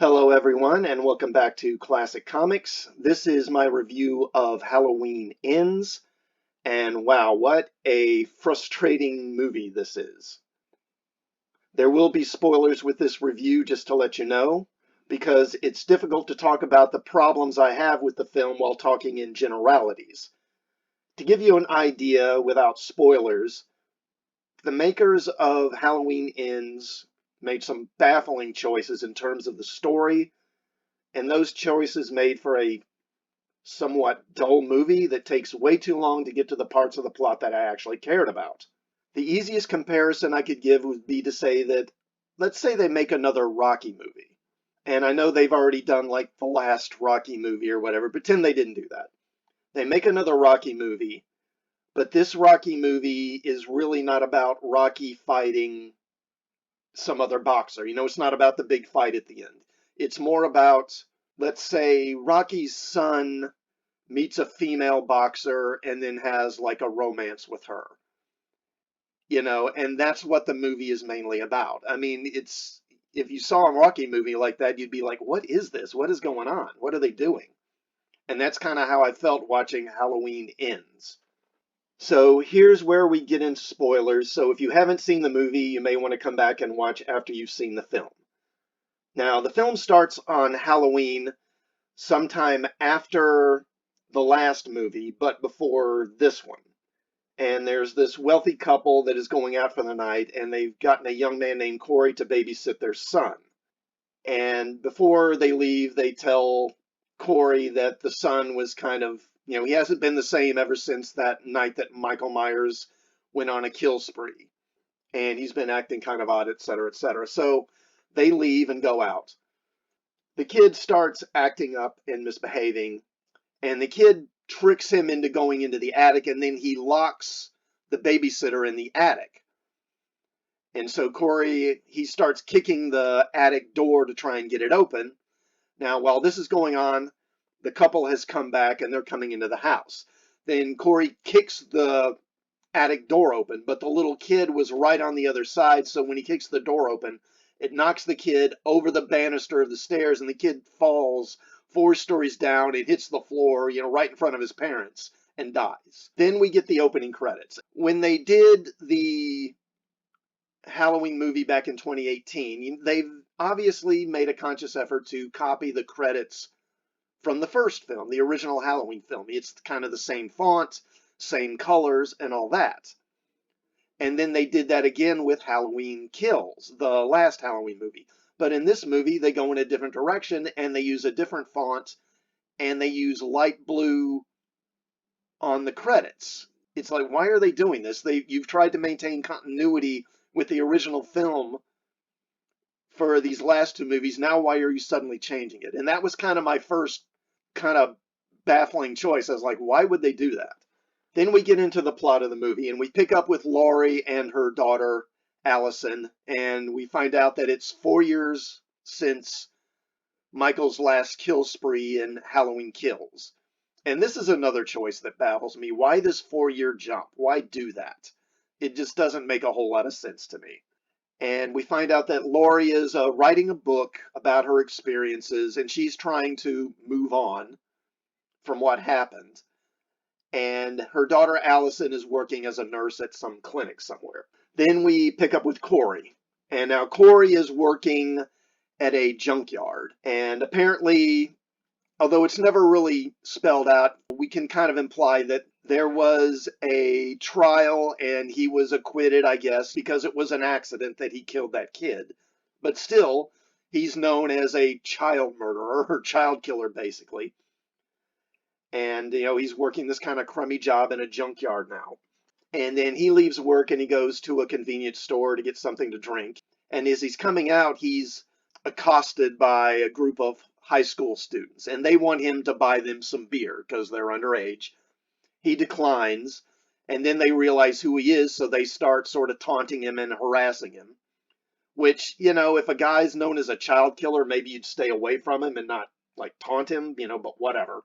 Hello everyone and welcome back to Classic Comics. This is my review of Halloween Ends, and wow, what a frustrating movie this is. There will be spoilers with this review, just to let you know, because it's difficult to talk about the problems I have with the film while talking in generalities. To give you an idea without spoilers, the makers of Halloween Ends made some baffling choices in terms of the story, and those choices made for a somewhat dull movie that takes way too long to get to the parts of the plot that I actually cared about. The easiest comparison I could give would be to say that, let's say they make another Rocky movie. And I know they've already done like the last Rocky movie or whatever. Pretend they didn't do that. They make another Rocky movie, but this Rocky movie is really not about Rocky fighting some other boxer. It's not about the big fight at the end. It's more about, let's say, Rocky's son meets a female boxer and then has like a romance with her, and that's what the movie is mainly about. I mean, if you saw a Rocky movie like that, you'd be like, what is this? What is going on? What are they doing? And that's kind of how I felt watching Halloween Ends. So here's where we get into spoilers. So if you haven't seen the movie, you may want to come back and watch after you've seen the film. Now, the film starts on Halloween sometime after the last movie, but before this one. And there's this wealthy couple that is going out for the night, and they've gotten a young man named Corey to babysit their son. And before they leave, they tell Corey that the son was kind of, he hasn't been the same ever since that night that Michael Myers went on a kill spree. And he's been acting kind of odd, et cetera, et cetera. So they leave and go out. The kid starts acting up and misbehaving, and the kid tricks him into going into the attic, and then he locks the babysitter in the attic. And so Corey, he starts kicking the attic door to try and get it open. Now, while this is going on, the couple has come back and they're coming into the house. Then Corey kicks the attic door open, but the little kid was right on the other side. So when he kicks the door open, it knocks the kid over the banister of the stairs, and the kid falls 4 stories down and hits the floor, right in front of his parents and dies. Then we get the opening credits. When they did the Halloween movie back in 2018, they've obviously made a conscious effort to copy the credits from the first film, the original Halloween film. It's kind of the same font, same colors, and all that. And then they did that again with Halloween Kills, the last Halloween movie. But in this movie, they go in a different direction and they use a different font and they use light blue on the credits. It's like, why are they doing this? You've tried to maintain continuity with the original film for these last 2 movies. Now, why are you suddenly changing it? And that was kind of my first kind of baffling choice. I was like, why would they do that? Then we get into the plot of the movie, and we pick up with Laurie and her daughter, Allison, and we find out that it's 4 years since Michael's last kill spree in Halloween Kills. And this is another choice that baffles me. Why this 4-year jump? Why do that? It just doesn't make a whole lot of sense to me. And we find out that Laurie is writing a book about her experiences, and she's trying to move on from what happened. And her daughter Allison is working as a nurse at some clinic somewhere. Then we pick up with Corey. And now Corey is working at a junkyard. And apparently, although it's never really spelled out, we can kind of imply that there was a trial and he was acquitted, I guess, because it was an accident that he killed that kid. But still, he's known as a child murderer or child killer, basically. And, he's working this kind of crummy job in a junkyard now. And then he leaves work and he goes to a convenience store to get something to drink. And as he's coming out, he's accosted by a group of high school students. And they want him to buy them some beer because they're underage. He declines. And then they realize who he is, so they start sort of taunting him and harassing him. Which, if a guy's known as a child killer, maybe you'd stay away from him and not, like, taunt him, but whatever.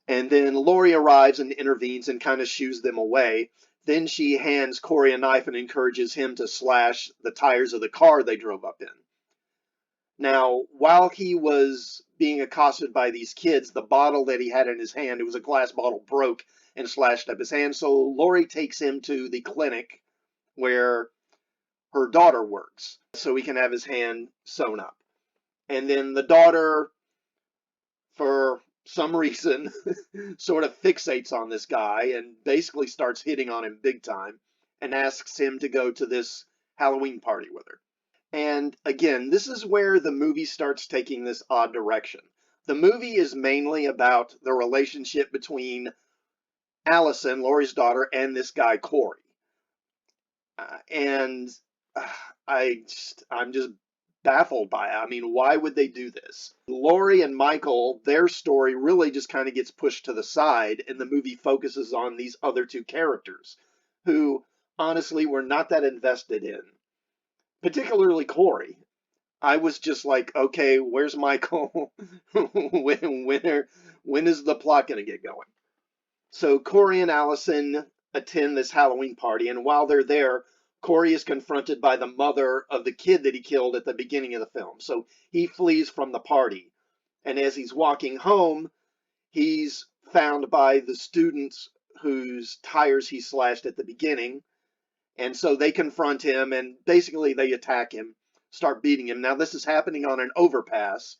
And then Laurie arrives and intervenes and kind of shoos them away. Then she hands Corey a knife and encourages him to slash the tires of the car they drove up in. Now, while he was being accosted by these kids, the bottle that he had in his hand, it was a glass bottle, broke and slashed up his hand. So Lori takes him to the clinic where her daughter works so he can have his hand sewn up. And then the daughter, for some reason, sort of fixates on this guy and basically starts hitting on him big time and asks him to go to this Halloween party with her. And again, this is where the movie starts taking this odd direction. The movie is mainly about the relationship between Allison, Laurie's daughter, and this guy, Corey. And uh, I'm just baffled by it. I mean, why would they do this? Laurie and Michael, their story really just kind of gets pushed to the side, and the movie focuses on these other two characters who honestly we're not that invested in, particularly Corey. I was just like, okay, where's Michael? When is the plot going to get going? So Corey and Allison attend this Halloween party, and while they're there, Corey is confronted by the mother of the kid that he killed at the beginning of the film. So he flees from the party, and as he's walking home, he's found by the students whose tires he slashed at the beginning, and so they confront him and basically they attack him, start beating him. Now, this is happening on an overpass,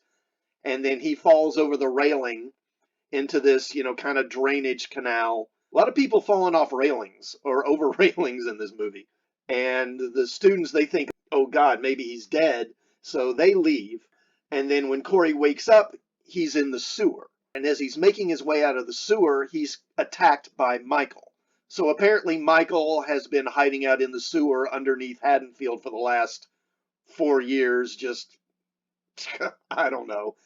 and then he falls over the railing into this, kind of drainage canal. A lot of people falling off railings or over railings in this movie. And the students, they think, oh God, maybe he's dead. So they leave. And then when Corey wakes up, he's in the sewer. And as he's making his way out of the sewer, he's attacked by Michael. So apparently Michael has been hiding out in the sewer underneath Haddonfield for the last 4 years, just, I don't know,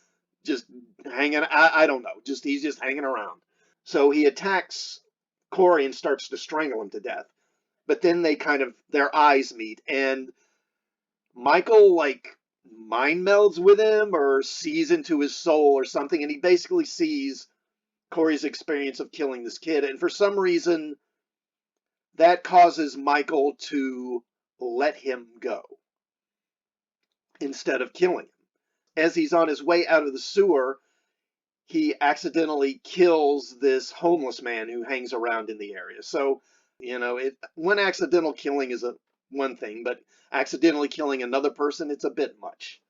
just hanging. I don't know. He's just hanging around. So he attacks Corey and starts to strangle him to death. But then their eyes meet, and Michael like mind melds with him or sees into his soul or something, and he basically sees Corey's experience of killing this kid, and for some reason that causes Michael to let him go instead of killing him. As he's on his way out of the sewer, he accidentally kills this homeless man who hangs around in the area. So, one accidental killing is one thing, but accidentally killing another person, it's a bit much.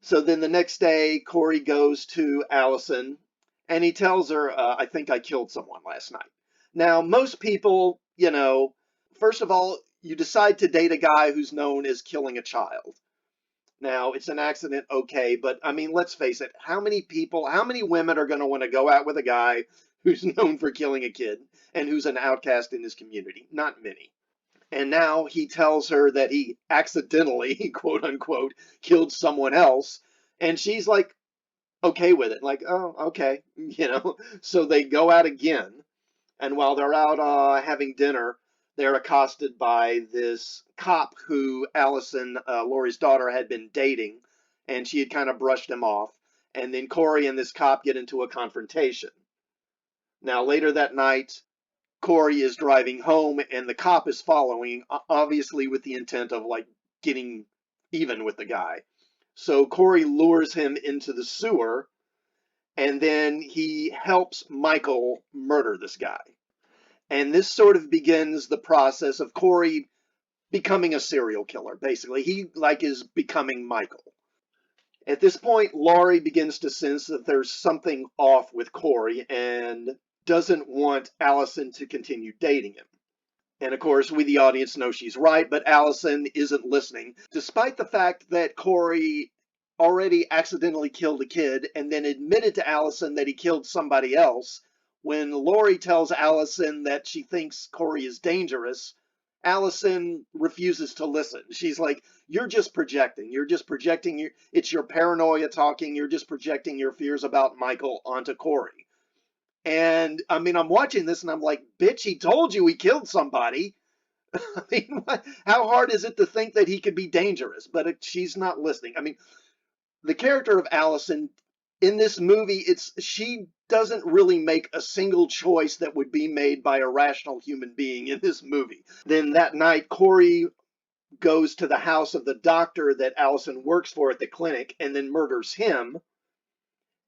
So then the next day, Corey goes to Allison and he tells her, I think I killed someone last night. Now, most people, first of all, you decide to date a guy who's known as killing a child. Now, it's an accident, okay, but I mean, let's face it. How many women are going to want to go out with a guy who's known for killing a kid and who's an outcast in his community? Not many. And now he tells her that he accidentally, quote unquote, killed someone else. And she's like, okay with it. Like, oh, okay. So they go out again. And while they're out having dinner, they're accosted by this cop who Allison, Laurie's daughter, had been dating, and she had kind of brushed him off. And then Corey and this cop get into a confrontation. Now, later that night, Corey is driving home, and the cop is following, obviously with the intent of like getting even with the guy. So Corey lures him into the sewer, and then he helps Michael murder this guy. And this sort of begins the process of Corey becoming a serial killer, basically. He is becoming Michael. At this point, Laurie begins to sense that there's something off with Corey and doesn't want Allison to continue dating him. And of course, we, the audience, know she's right, but Allison isn't listening, despite the fact that Corey already accidentally killed a kid and then admitted to Allison that he killed somebody else. When Laurie tells Allison that she thinks Corey is dangerous, Allison refuses to listen. She's like, you're just projecting. It's your paranoia talking. You're just projecting your fears about Michael onto Corey. And I mean, I'm watching this and I'm like, bitch, he told you he killed somebody. I mean, how hard is it to think that he could be dangerous? But she's not listening. I mean, the character of Allison in this movie, she doesn't really make a single choice that would be made by a rational human being in this movie. Then that night, Corey goes to the house of the doctor that Allison works for at the clinic and then murders him.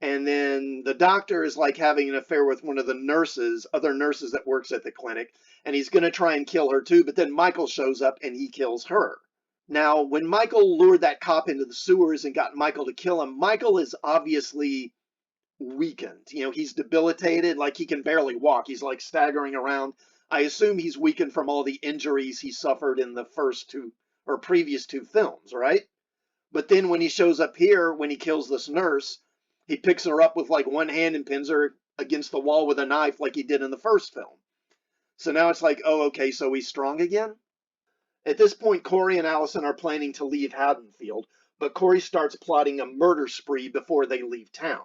And then the doctor is like having an affair with one of the nurses, other nurses that works at the clinic, and he's going to try and kill her too. But then Michael shows up and he kills her. Now, when Michael lured that cop into the sewers and got Michael to kill him, Michael is obviously weakened. You know, he's debilitated, like he can barely walk. He's like staggering around. I assume he's weakened from all the injuries he suffered in the first two or previous two films, right? But then when he shows up here, when he kills this nurse, he picks her up with like one hand and pins her against the wall with a knife like he did in the first film. So now it's like, oh, okay, so he's strong again? At this point, Corey and Allison are planning to leave Haddonfield, but Corey starts plotting a murder spree before they leave town.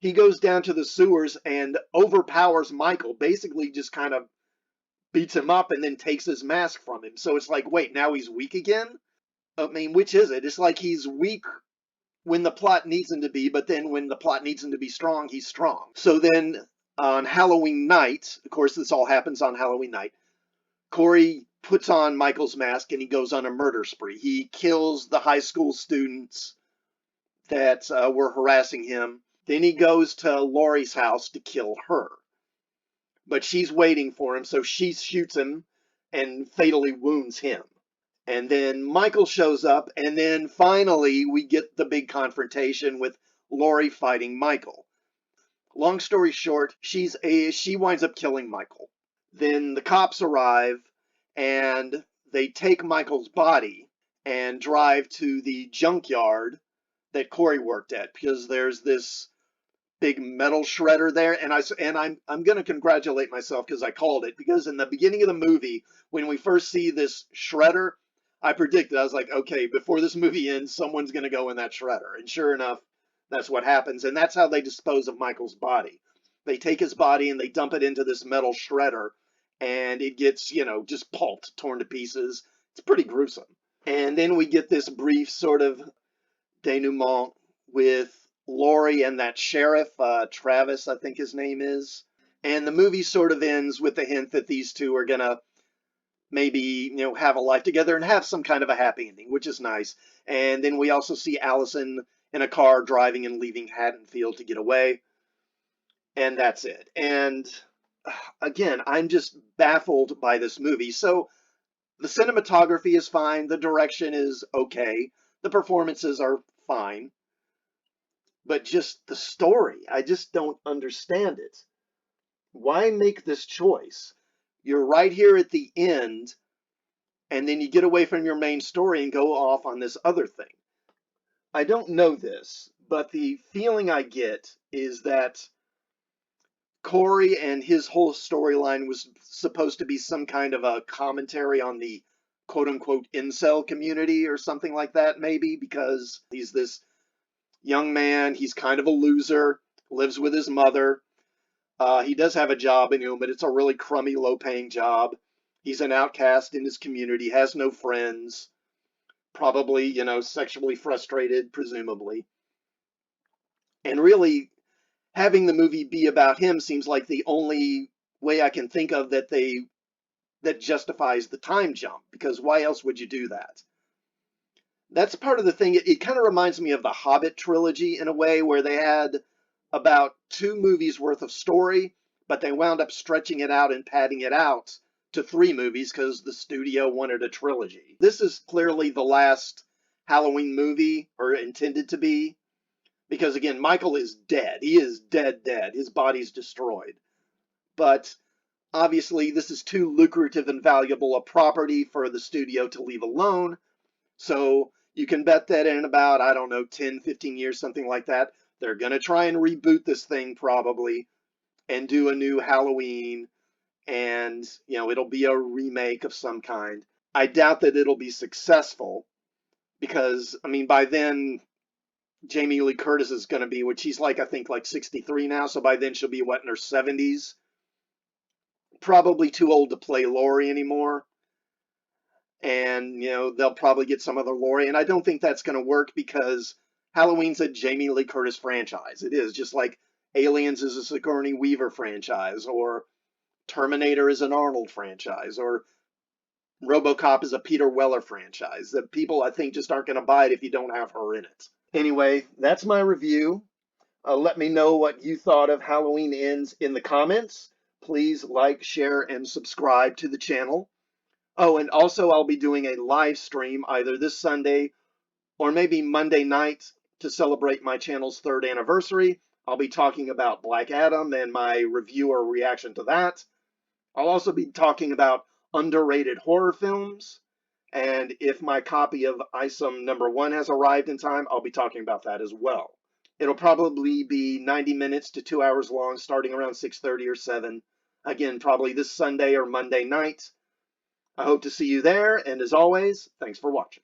He goes down to the sewers and overpowers Michael, basically just kind of beats him up and then takes his mask from him. So it's like, wait, now he's weak again? I mean, which is it? It's like he's weak when the plot needs him to be, but then when the plot needs him to be strong, he's strong. So then on Halloween night, of course, this all happens on Halloween night, Corey puts on Michael's mask and he goes on a murder spree. He kills the high school students that were harassing him. Then he goes to Laurie's house to kill her. But she's waiting for him, so she shoots him and fatally wounds him. And then Michael shows up, and then finally we get the big confrontation with Laurie fighting Michael. Long story short, she winds up killing Michael. Then the cops arrive, and they take Michael's body and drive to the junkyard that Corey worked at, because there's this big metal shredder there, and I'm going to congratulate myself because I called it, because in the beginning of the movie when we first see this shredder, I predicted, I was like, okay, before this movie ends, someone's going to go in that shredder, and sure enough, that's what happens. And that's how they dispose of Michael's body. They take his body and they dump it into this metal shredder, and it gets, you know, just pulped, torn to pieces. It's pretty gruesome. And then we get this brief sort of denouement with Laurie and that sheriff, Travis, I think his name is. And the movie sort of ends with the hint that these two are going to maybe, you know, have a life together and have some kind of a happy ending, which is nice. And then we also see Allison in a car driving and leaving Haddonfield to get away. And that's it. And again, I'm just baffled by this movie. So the cinematography is fine. The direction is okay. The performances are fine. But just the story, I just don't understand it. Why make this choice? You're right here at the end, and then you get away from your main story and go off on this other thing. I don't know this, but the feeling I get is that Corey and his whole storyline was supposed to be some kind of a commentary on the quote unquote incel community or something like that, maybe, because he's this young man, he's kind of a loser, lives with his mother. He does have a job, you know, but it's a really crummy, low-paying job. He's an outcast in his community, has no friends, probably, you know, sexually frustrated, presumably. And really, having the movie be about him seems like the only way I can think of that justifies the time jump, because why else would you do that? That's part of the thing. It kind of reminds me of the Hobbit trilogy in a way, where they had about two movies worth of story, but they wound up stretching it out and padding it out to three movies because the studio wanted a trilogy. This is clearly the last Halloween movie, or intended to be, because again, Michael is dead. He is dead, dead. His body's destroyed. But obviously, this is too lucrative and valuable a property for the studio to leave alone. So you can bet that in about, I don't know, 10, 15 years, something like that, they're going to try and reboot this thing probably and do a new Halloween, and, you know, it'll be a remake of some kind. I doubt that it'll be successful because, I mean, by then, Jamie Lee Curtis is going to be, which she's like, I think, like 63 now, so by then she'll be, what, in her 70s? Probably too old to play Laurie anymore. And, you know, they'll probably get some other Laurie, and I don't think that's going to work because Halloween's a Jamie Lee Curtis franchise. It is, just like Aliens is a Sigourney Weaver franchise, or Terminator is an Arnold franchise, or RoboCop is a Peter Weller franchise that people, I think, just aren't going to buy it if you don't have her in it. Anyway, that's my review. Let me know what you thought of Halloween Ends in the comments. Please like, share, and subscribe to the channel. Oh, and also I'll be doing a live stream either this Sunday or maybe Monday night to celebrate my channel's 3rd anniversary. I'll be talking about Black Adam and my review or reaction to that. I'll also be talking about underrated horror films. And if my copy of Isom #1 has arrived in time, I'll be talking about that as well. It'll probably be 90 minutes to 2 hours long, starting around 6:30 or 7. Again, probably this Sunday or Monday night. I hope to see you there, and as always, thanks for watching.